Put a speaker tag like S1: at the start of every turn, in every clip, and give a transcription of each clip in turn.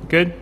S1: Good?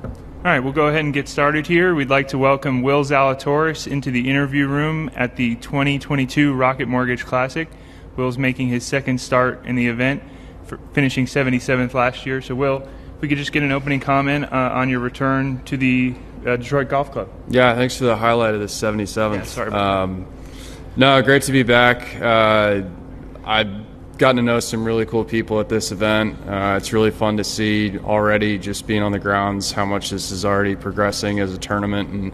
S1: All right, we'll go ahead and get started here. We'd like to welcome Will Zalatoris into the interview room at the 2022 Rocket Mortgage Classic. Will's making his second start in the event, finishing 77th last year. So, Will, if we could just get an opening comment on your return to the Detroit Golf Club.
S2: Yeah, thanks for the highlight of the 77th.
S1: Yeah, sorry about that.
S2: No, great to be back. I've gotten to know some really cool people at this event. It's really fun to see already, just being on the grounds, how much this is already progressing as a tournament.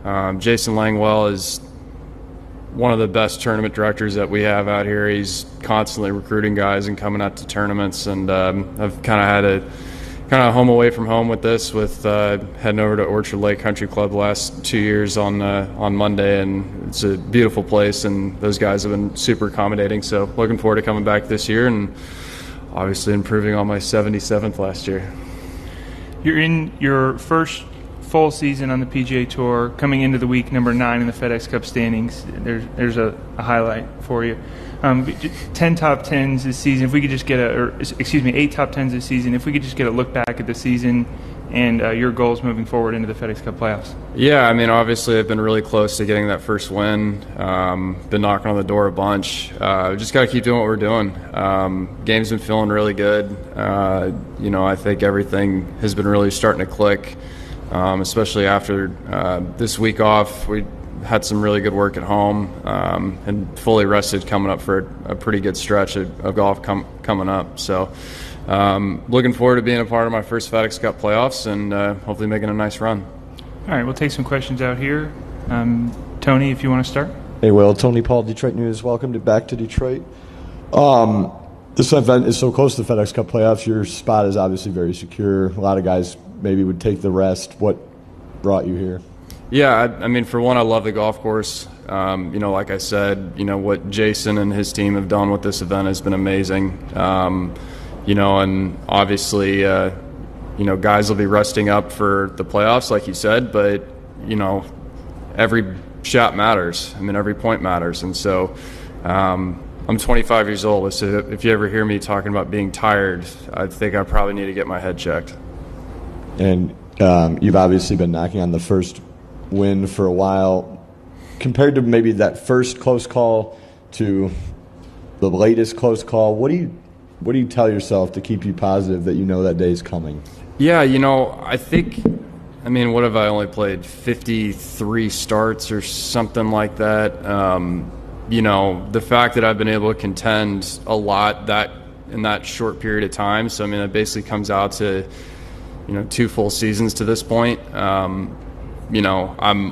S2: And Jason Langwell is one of the best tournament directors that we have out here. He's constantly recruiting guys and coming out to tournaments. And I've kind of had a home away from home with this, with heading over to Orchard Lake Country Club the last 2 years on Monday, and it's a beautiful place, and those guys have been super accommodating. So looking forward to coming back this year and obviously improving on my 77th last year.
S1: You're in your first full season on the PGA Tour, coming into the week number 9 in the FedEx Cup standings. There's a highlight for you. 10 top 10s this season. If we could just get 8 top 10s this season. If we could just get a look back at the season and your goals moving forward into the FedEx Cup playoffs.
S2: Yeah, I mean, obviously I've been really close to getting that first win. Been knocking on the door a bunch. Just got to keep doing what we're doing. Game's been feeling really good. I think everything has been really starting to click, especially after this week off. We had some really good work at home, and fully rested coming up for a pretty good stretch of golf coming up. So looking forward to being a part of my first FedEx Cup playoffs and hopefully making a nice run.
S1: All right, we'll take some questions out here. Tony, if you want to start.
S3: Hey, Will. Tony Paul, Detroit News. Welcome back to Detroit. This event is so close to the FedEx Cup playoffs. Your spot is obviously very secure. A lot of guys maybe would take the rest. What brought you here?
S2: Yeah, I mean, for one, I love the golf course. Like I said, what Jason and his team have done with this event has been amazing. And obviously, guys will be resting up for the playoffs, like you said, but, every shot matters. I mean, every point matters. And so I'm 25 years old, so if you ever hear me talking about being tired, I think I probably need to get my head checked.
S3: And you've obviously been knocking on the first win for a while. Compared to maybe that first close call to the latest close call, what do you tell yourself to keep you positive that you know that day is coming?
S2: Yeah, I think, what have I only played? 53 starts or something like that. The fact that I've been able to contend a lot in that short period of time. So, it basically comes out to, 2 full seasons to this point. I'm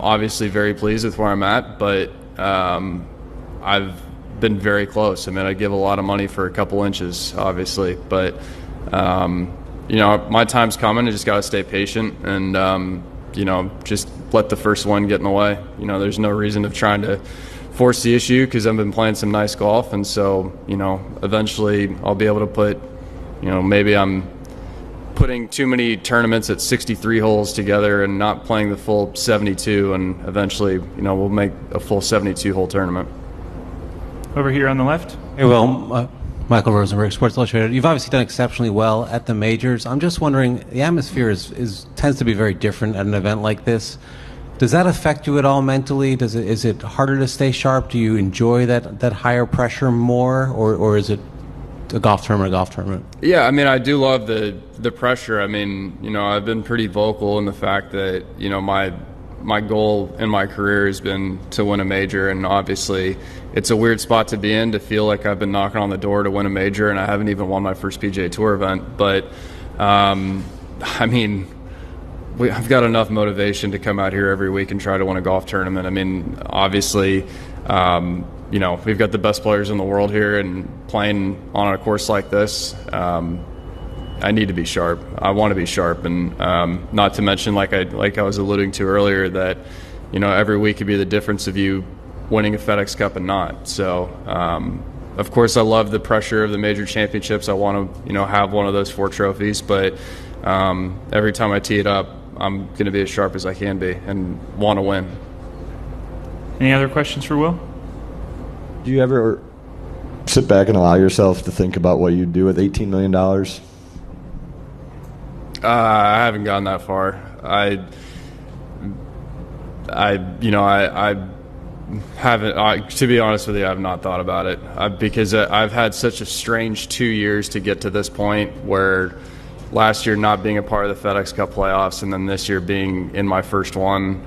S2: obviously very pleased with where I'm at, but I've been very close. I give a lot of money for a couple inches, obviously, but my time's coming. I just got to stay patient and just let the first one get in the way. There's no reason of trying to force the issue because I've been playing some nice golf, and so eventually I'll be able to put maybe I'm putting too many tournaments at 63 holes together and not playing the full 72, and eventually, we'll make a full 72-hole tournament.
S1: Over here on the left.
S4: Hey, Will. Michael Rosenberg, Sports Illustrated. You've obviously done exceptionally well at the majors. I'm just wondering, the atmosphere tends to be very different at an event like this. Does that affect you at all mentally? Is it harder to stay sharp? Do you enjoy that higher pressure more, or is it a golf tournament?
S2: Yeah, I do love the pressure. I've been pretty vocal in the fact that, my goal in my career has been to win a major, and obviously it's a weird spot to be in, to feel like I've been knocking on the door to win a major, and I haven't even won my first PGA Tour event. But, I've got enough motivation to come out here every week and try to win a golf tournament. Obviously, we've got the best players in the world here, and playing on a course like this, I need to be sharp. I want to be sharp, and not to mention, like I was alluding to earlier, that every week could be the difference of you winning a FedEx Cup and not. So, of course, I love the pressure of the major championships. I want to have one of those 4 trophies, but every time I tee it up, I'm going to be as sharp as I can be and want to win.
S1: Any other questions for Will?
S3: Do you ever sit back and allow yourself to think about what you'd do with $18 million?
S2: I haven't gone that far. I haven't. To be honest with you, I have not thought about it because I've had such a strange 2 years to get to this point. Where last year not being a part of the FedEx Cup playoffs, and then this year being in my first one.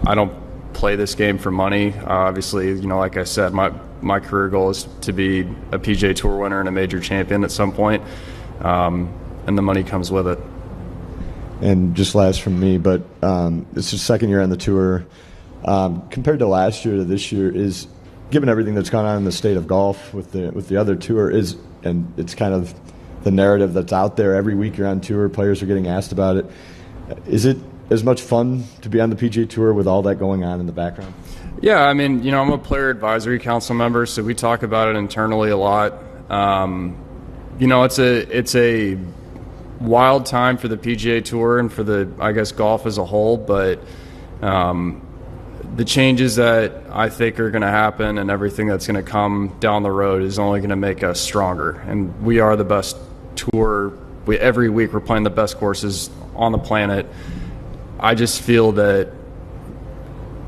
S2: I don't play this game for money. Obviously, like I said, my career goal is to be a PGA Tour winner and a major champion at some point, and the money comes with it.
S3: And just last from me, but it's the second year on the tour. Compared to last year to this year, is given everything that's gone on in the state of golf with the other tour, and it's kind of the narrative that's out there every week you're on tour, players are getting asked about it. Is it as much fun to be on the PGA Tour with all that going on in the background?
S2: Yeah, I mean, I'm a player advisory council member, so we talk about it internally a lot. It's a wild time for the PGA Tour and for golf as a whole, but the changes that I think are going to happen and everything that's going to come down the road is only going to make us stronger. And we are the best tour. Every week we're playing the best courses on the planet. I just feel that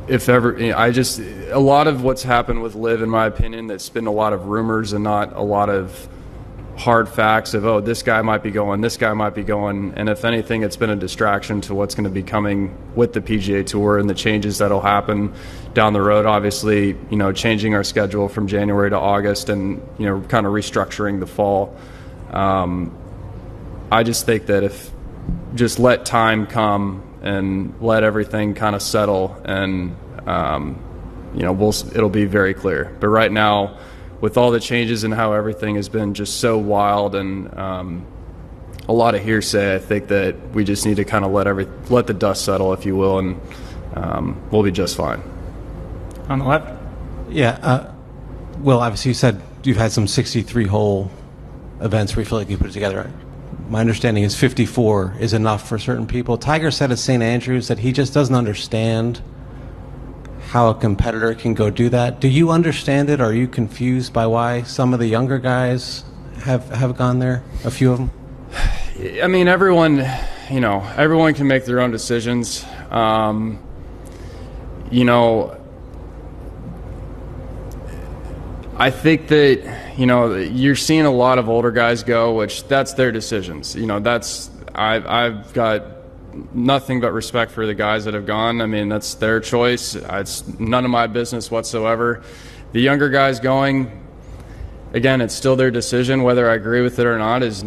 S2: a lot of what's happened with LIV, in my opinion, that's been a lot of rumors and not a lot of hard facts of, this guy might be going, this guy might be going. And if anything, it's been a distraction to what's going to be coming with the PGA Tour and the changes that'll happen down the road. Obviously, changing our schedule from January to August and, kind of restructuring the fall. I just think that if just let time come and let everything kind of settle, and it'll be very clear. But right now, with all the changes and how everything has been just so wild and a lot of hearsay, I think that we just need to kind of let the dust settle, if you will, and we'll be just fine.
S1: On the left?
S4: Yeah. Well, obviously you said you've had some 63-hole events where you feel like you put it together, right? My understanding is 54 is enough for certain people. Tiger said at St. Andrews that he just doesn't understand how a competitor can go do that. Do you understand it? Are you confused by why some of the younger guys have gone there, a few of them?
S2: I mean, everyone can make their own decisions. I think that, you're seeing a lot of older guys go, which that's their decisions. I've got nothing but respect for the guys that have gone. I mean, that's their choice. It's none of my business whatsoever. The younger guys going, again, it's still their decision. Whether I agree with it or not is,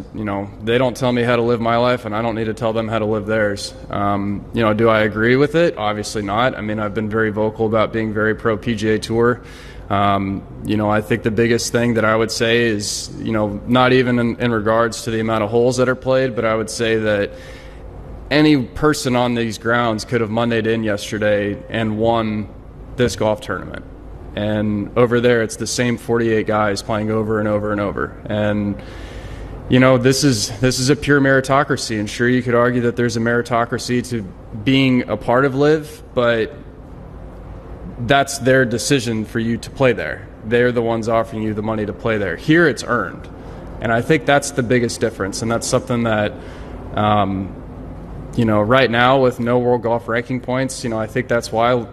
S2: they don't tell me how to live my life, and I don't need to tell them how to live theirs. Do I agree with it? Obviously not. I mean, I've been very vocal about being very pro PGA Tour. I think the biggest thing that I would say is, not even in regards to the amount of holes that are played, but I would say that any person on these grounds could have Mondayed in yesterday and won this golf tournament. And over there, it's the same 48 guys playing over and over and over. And, this is a pure meritocracy. And sure, you could argue that there's a meritocracy to being a part of LIV, but that's their decision for you to play there. They're the ones offering you the money to play there. Here, it's earned. And I think that's the biggest difference. And that's something that, right now with no world golf ranking points, I think that's why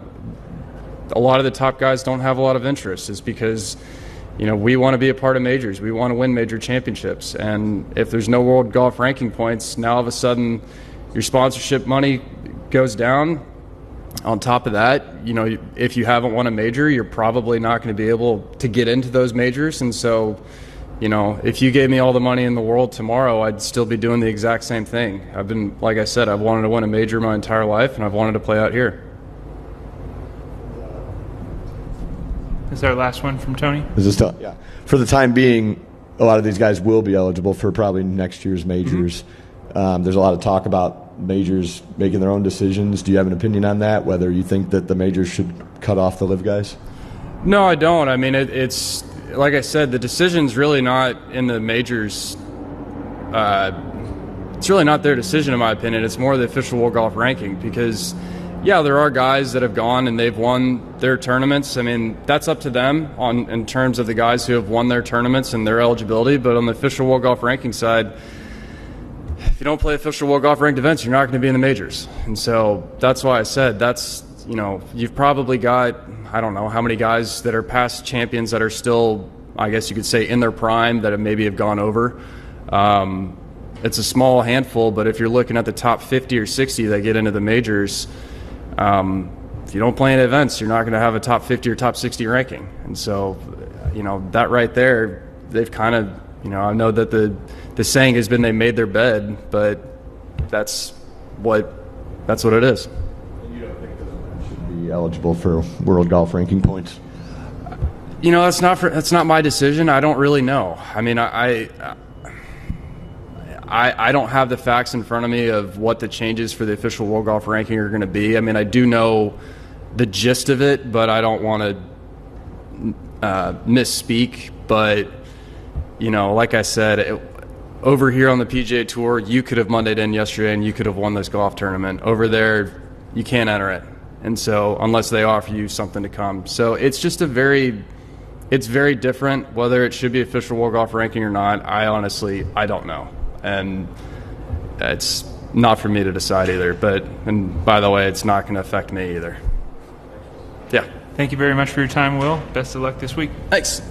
S2: a lot of the top guys don't have a lot of interest, is because, we want to be a part of majors. We want to win major championships. And if there's no world golf ranking points, now all of a sudden your sponsorship money goes down. On top of that, if you haven't won a major, you're probably not going to be able to get into those majors. And so, if you gave me all the money in the world tomorrow, I'd still be doing the exact same thing. Like I said, I've wanted to win a major my entire life, and I've wanted to play out here.
S1: Is our last one from Tony?
S3: Yeah. For the time being, a lot of these guys will be eligible for probably next year's majors. Mm-hmm. There's a lot of talk about majors making their own decisions. Do you have an opinion on that, whether you think that the majors should cut off the LIV guys?
S2: No, I don't. I mean, it's like I said, the decision's really not in the majors. It's really not their decision, in my opinion. It's more the official World Golf ranking, because, yeah, there are guys that have gone and they've won their tournaments. I mean, that's up to them in terms of the guys who have won their tournaments and their eligibility. But on the official World Golf ranking side, if you don't play official World Golf ranked events, you're not going to be in the majors. And so that's why I said you've probably got, I don't know how many guys that are past champions that are still, I guess you could say, in their prime that maybe have gone over. It's a small handful, but if you're looking at the top 50 or 60 that get into the majors, if you don't play in events, you're not going to have a top 50 or top 60 ranking. And so, that right there, they've kind of, I know that the saying has been they made their bed, but that's what it is.
S3: And you don't think that should be eligible for world golf ranking points?
S2: That's not my decision. I don't really know. I mean, I don't have the facts in front of me of what the changes for the official world golf ranking are going to be. I mean, I do know the gist of it, but I don't want to misspeak. But, like I said, over here on the PGA Tour, you could have Mondayed in yesterday and you could have won this golf tournament. Over there, you can't enter it. And so unless they offer you something to come. So it's just it's very different. Whether it should be official world golf ranking or not, I don't know. And it's not for me to decide either. And by the way, it's not going to affect me either. Yeah.
S1: Thank you very much for your time, Will. Best of luck this week.
S2: Thanks.